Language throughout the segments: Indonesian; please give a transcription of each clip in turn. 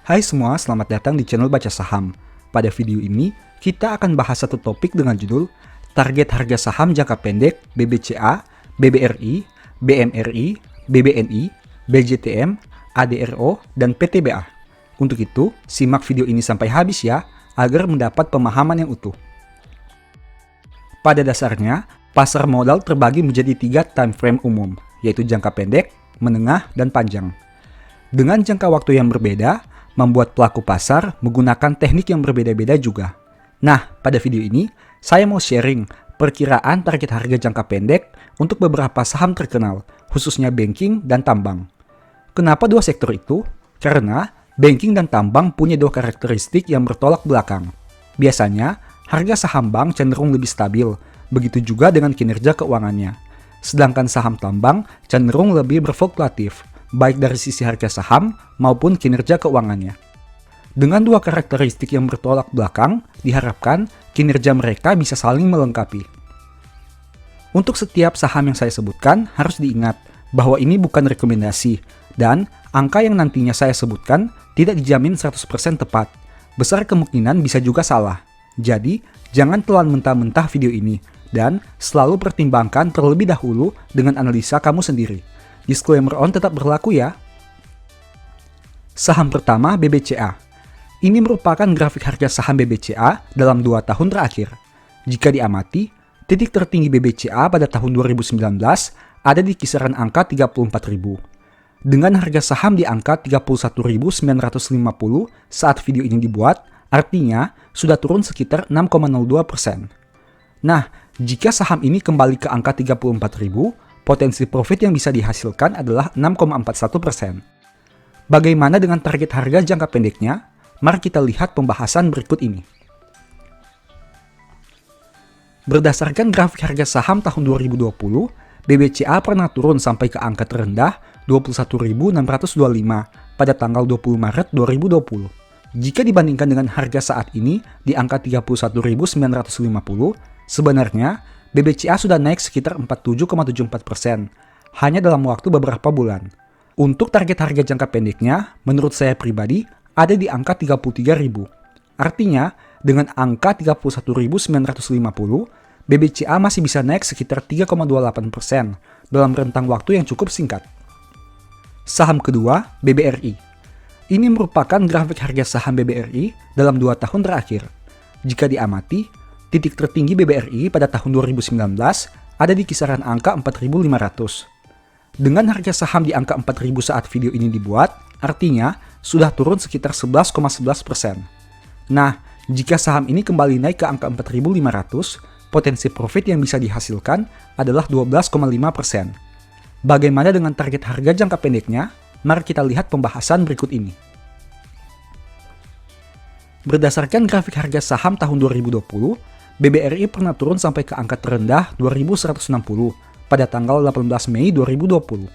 Hai semua, selamat datang di channel Baca Saham. Pada video ini, kita akan bahas satu topik dengan judul Target Harga Saham Jangka Pendek BBCA, BBRI, BMRI, BBNI, BJTM, ADRO, dan PTBA. Untuk itu, simak video ini sampai habis ya, agar mendapat pemahaman yang utuh. Pada dasarnya, pasar modal terbagi menjadi 3 time frame umum, yaitu jangka pendek, menengah, dan panjang. Dengan jangka waktu yang berbeda, membuat pelaku pasar menggunakan teknik yang berbeda-beda juga. Nah, pada video ini, saya mau sharing perkiraan target harga jangka pendek untuk beberapa saham terkenal, khususnya banking dan tambang. Kenapa dua sektor itu? Karena banking dan tambang punya dua karakteristik yang bertolak belakang. Biasanya, harga saham bank cenderung lebih stabil, begitu juga dengan kinerja keuangannya. Sedangkan saham tambang cenderung lebih berfluktuatif, baik dari sisi harga saham maupun kinerja keuangannya. Dengan dua karakteristik yang bertolak belakang, diharapkan kinerja mereka bisa saling melengkapi. Untuk setiap saham yang saya sebutkan, harus diingat bahwa ini bukan rekomendasi, dan angka yang nantinya saya sebutkan tidak dijamin 100% tepat. Besar kemungkinan bisa juga salah. Jadi, jangan telan mentah-mentah video ini, dan selalu pertimbangkan terlebih dahulu dengan analisa kamu sendiri. Disclaimer on tetap berlaku ya. Saham pertama BBCA. Ini merupakan grafik harga saham BBCA dalam 2 tahun terakhir. Jika diamati, titik tertinggi BBCA pada tahun 2019 ada di kisaran angka 34.000. Dengan harga saham di angka 31.950 saat video ini dibuat, artinya sudah turun sekitar 6,02%. Nah, jika saham ini kembali ke angka 34.000, potensi profit yang bisa dihasilkan adalah 6,41%. Bagaimana dengan target harga jangka pendeknya? Mari kita lihat pembahasan berikut ini. Berdasarkan grafik harga saham tahun 2020, BBCA pernah turun sampai ke angka terendah 21.625 pada tanggal 20 Maret 2020. Jika dibandingkan dengan harga saat ini di angka 31.950, sebenarnya BBCA sudah naik sekitar 47,74% hanya dalam waktu beberapa bulan. Untuk target harga jangka pendeknya, menurut saya pribadi, ada di angka 33.000. Artinya, dengan angka 31.950, BBCA masih bisa naik sekitar 3,28% dalam rentang waktu yang cukup singkat. Saham kedua, BBRI. Ini merupakan grafik harga saham BBRI dalam 2 tahun terakhir. Jika diamati, titik tertinggi BBRI pada tahun 2019 ada di kisaran angka 4.500. Dengan harga saham di angka 4.000 saat video ini dibuat, artinya sudah turun sekitar 11,11%. Nah, jika saham ini kembali naik ke angka 4.500, potensi profit yang bisa dihasilkan adalah 12,5%. Bagaimana dengan target harga jangka pendeknya? Mari kita lihat pembahasan berikut ini. Berdasarkan grafik harga saham tahun 2020, BBRI pernah turun sampai ke angka terendah 2.160 pada tanggal 18 Mei 2020.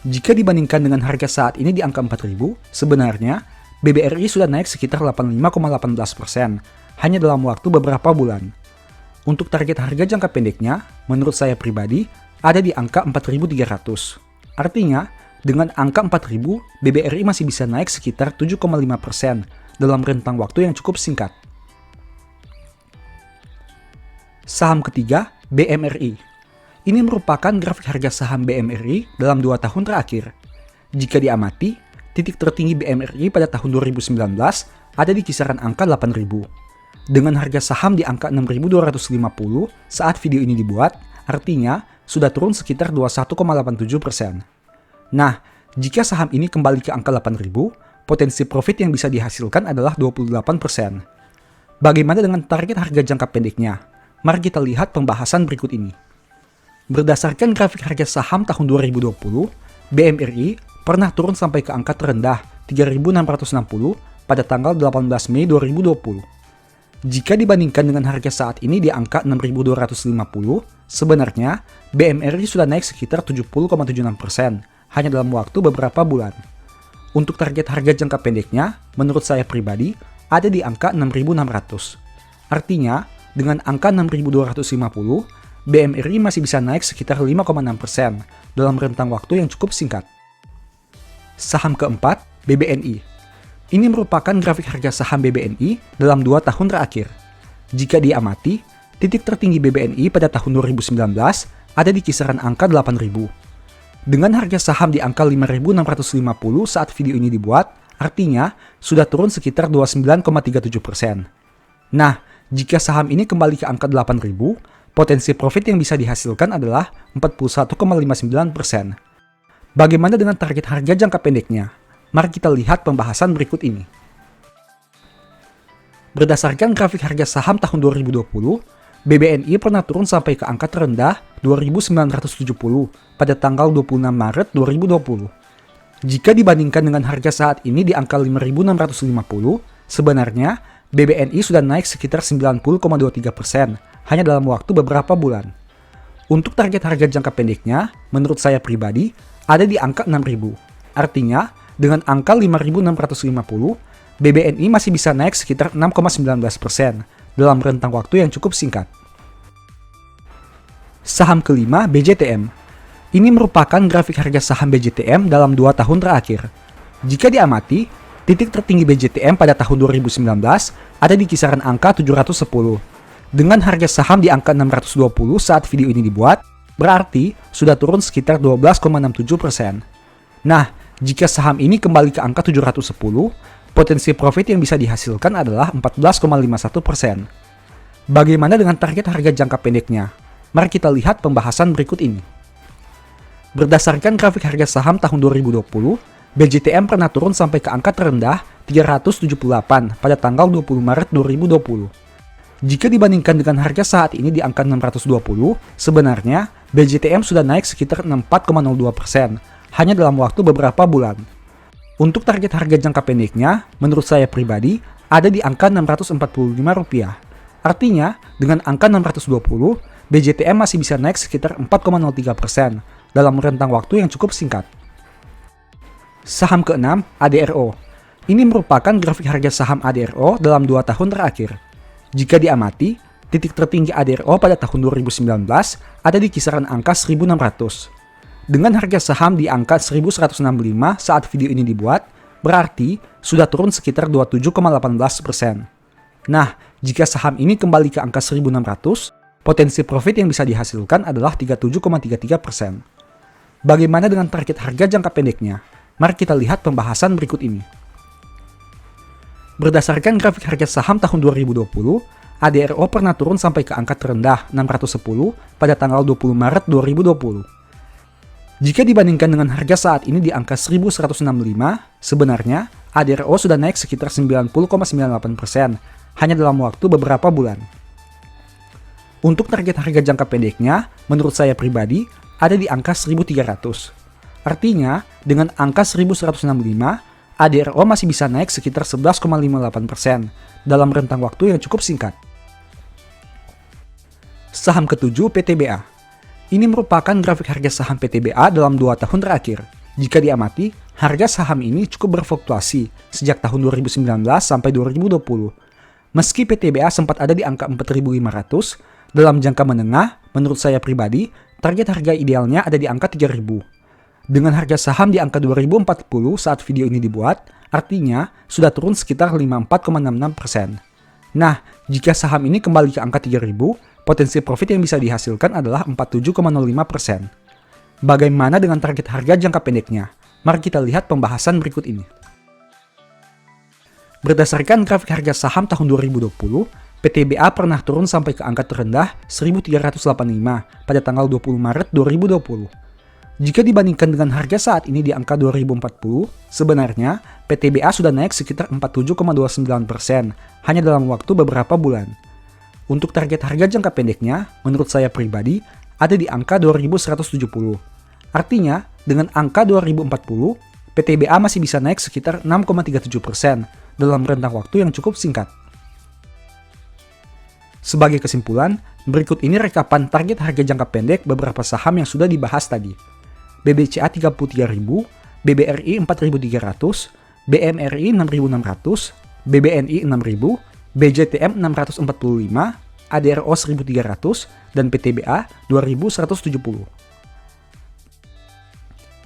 Jika dibandingkan dengan harga saat ini di angka 4.000, sebenarnya BBRI sudah naik sekitar 85,18% hanya dalam waktu beberapa bulan. Untuk target harga jangka pendeknya, menurut saya pribadi, ada di angka 4.300. Artinya, dengan angka 4.000, BBRI masih bisa naik sekitar 7,5% dalam rentang waktu yang cukup singkat. Saham ketiga, BMRI. Ini merupakan grafik harga saham BMRI dalam 2 tahun terakhir. Jika diamati, titik tertinggi BMRI pada tahun 2019 ada di kisaran angka 8.000. Dengan harga saham di angka 6.250 saat video ini dibuat, artinya sudah turun sekitar 21,87%. Nah, jika saham ini kembali ke angka 8.000, potensi profit yang bisa dihasilkan adalah 28%. Bagaimana dengan target harga jangka pendeknya? Mari kita lihat pembahasan berikut ini. Berdasarkan grafik harga saham tahun 2020, BMRI pernah turun sampai ke angka terendah 3.660 pada tanggal 18 Mei 2020. Jika dibandingkan dengan harga saat ini di angka 6.250, sebenarnya BMRI sudah naik sekitar 70,76% hanya dalam waktu beberapa bulan. Untuk target harga jangka pendeknya, menurut saya pribadi, ada di angka 6.600. Artinya, dengan angka 6.250, BMRI masih bisa naik sekitar 5,6% dalam rentang waktu yang cukup singkat. Saham keempat, BBNI. Ini merupakan grafik harga saham BBNI dalam 2 tahun terakhir. Jika diamati, titik tertinggi BBNI pada tahun 2019 ada di kisaran angka 8.000. Dengan harga saham di angka 5.650 saat video ini dibuat, artinya sudah turun sekitar 29,37%. Nah, jika saham ini kembali ke angka 8.000, potensi profit yang bisa dihasilkan adalah 41,59%. Bagaimana dengan target harga jangka pendeknya? Mari kita lihat pembahasan berikut ini. Berdasarkan grafik harga saham tahun 2020, BBNI pernah turun sampai ke angka terendah 2.970 pada tanggal 26 Maret 2020. Jika dibandingkan dengan harga saat ini di angka 5.650, sebenarnya BBNI sudah naik sekitar 90,23% hanya dalam waktu beberapa bulan. Untuk target harga jangka pendeknya, menurut saya pribadi, ada di angka 6.000. Artinya, dengan angka 5.650, BBNI masih bisa naik sekitar 6,19% dalam rentang waktu yang cukup singkat. Saham kelima, BJTM. Ini merupakan grafik harga saham BJTM dalam 2 tahun terakhir. Jika diamati, titik tertinggi BJTM pada tahun 2019 ada di kisaran angka 710. Dengan harga saham di angka 620 saat video ini dibuat, berarti sudah turun sekitar 12,67%. Nah, jika saham ini kembali ke angka 710, potensi profit yang bisa dihasilkan adalah 14,51%. Bagaimana dengan target harga jangka pendeknya? Mari kita lihat pembahasan berikut ini. Berdasarkan grafik harga saham tahun 2020, BJTM pernah turun sampai ke angka terendah 378 pada tanggal 20 Maret 2020. Jika dibandingkan dengan harga saat ini di angka 620, sebenarnya BJTM sudah naik sekitar 4,02% hanya dalam waktu beberapa bulan. Untuk target harga jangka pendeknya, menurut saya pribadi, ada di angka Rp645. Artinya, dengan angka 620, BJTM masih bisa naik sekitar 4,03% dalam rentang waktu yang cukup singkat. Saham keenam, ADRO. Ini merupakan grafik harga saham ADRO dalam 2 tahun terakhir. Jika diamati, titik tertinggi ADRO pada tahun 2019 ada di kisaran angka 1.600. Dengan harga saham di angka 1.165 saat video ini dibuat, berarti sudah turun sekitar 27,18%. Nah, jika saham ini kembali ke angka 1.600, potensi profit yang bisa dihasilkan adalah 37,33%. Bagaimana dengan target harga jangka pendeknya? Mari kita lihat pembahasan berikut ini. Berdasarkan grafik harga saham tahun 2020, ADRO pernah turun sampai ke angka terendah 610 pada tanggal 20 Maret 2020. Jika dibandingkan dengan harga saat ini di angka 1.165, sebenarnya ADRO sudah naik sekitar 90,98% hanya dalam waktu beberapa bulan. Untuk target harga jangka pendeknya, menurut saya pribadi, ada di angka 1.300. Artinya, dengan angka 1.165, ADRO masih bisa naik sekitar 11,58% dalam rentang waktu yang cukup singkat. Saham ketujuh, PTBA. Ini merupakan grafik harga saham PTBA dalam 2 tahun terakhir. Jika diamati, harga saham ini cukup berfluktuasi sejak tahun 2019 sampai 2020. Meski PTBA sempat ada di angka 4.500, dalam jangka menengah, menurut saya pribadi, target harga idealnya ada di angka 3.000. Dengan harga saham di angka 2040 saat video ini dibuat, artinya sudah turun sekitar 54,66%. Nah, jika saham ini kembali ke angka 3.000, potensi profit yang bisa dihasilkan adalah 47,05%. Bagaimana dengan target harga jangka pendeknya? Mari kita lihat pembahasan berikut ini. Berdasarkan grafik harga saham tahun 2020, PTBA pernah turun sampai ke angka terendah 1.385 pada tanggal 20 Maret 2020. Jika dibandingkan dengan harga saat ini di angka 2040, sebenarnya PTBA sudah naik sekitar 47,29% hanya dalam waktu beberapa bulan. Untuk target harga jangka pendeknya, menurut saya pribadi, ada di angka 2170. Artinya, dengan angka 2040, PTBA masih bisa naik sekitar 6,37% dalam rentang waktu yang cukup singkat. Sebagai kesimpulan, berikut ini rekapan target harga jangka pendek beberapa saham yang sudah dibahas tadi. BBCA 33.000, BBRI 4.300, BMRI 6.600, BBNI 6.000, BJTM 645, ADRO 1.300, dan PTBA 2.170.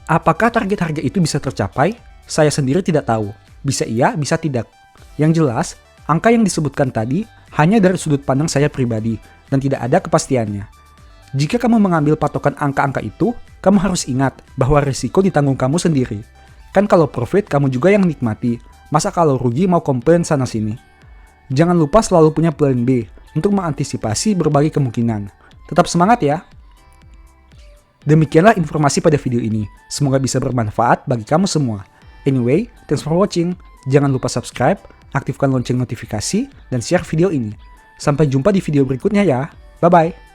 Apakah target harga itu bisa tercapai? Saya sendiri tidak tahu. Bisa iya, bisa tidak. Yang jelas, angka yang disebutkan tadi hanya dari sudut pandang saya pribadi dan tidak ada kepastiannya. Jika kamu mengambil patokan angka-angka itu, kamu harus ingat bahwa risiko ditanggung kamu sendiri. Kan kalau profit kamu juga yang nikmati, masa kalau rugi mau komplain sana-sini. Jangan lupa selalu punya plan B untuk mengantisipasi berbagai kemungkinan. Tetap semangat ya! Demikianlah informasi pada video ini. Semoga bisa bermanfaat bagi kamu semua. Anyway, thanks for watching. Jangan lupa subscribe, aktifkan lonceng notifikasi, dan share video ini. Sampai jumpa di video berikutnya ya. Bye-bye!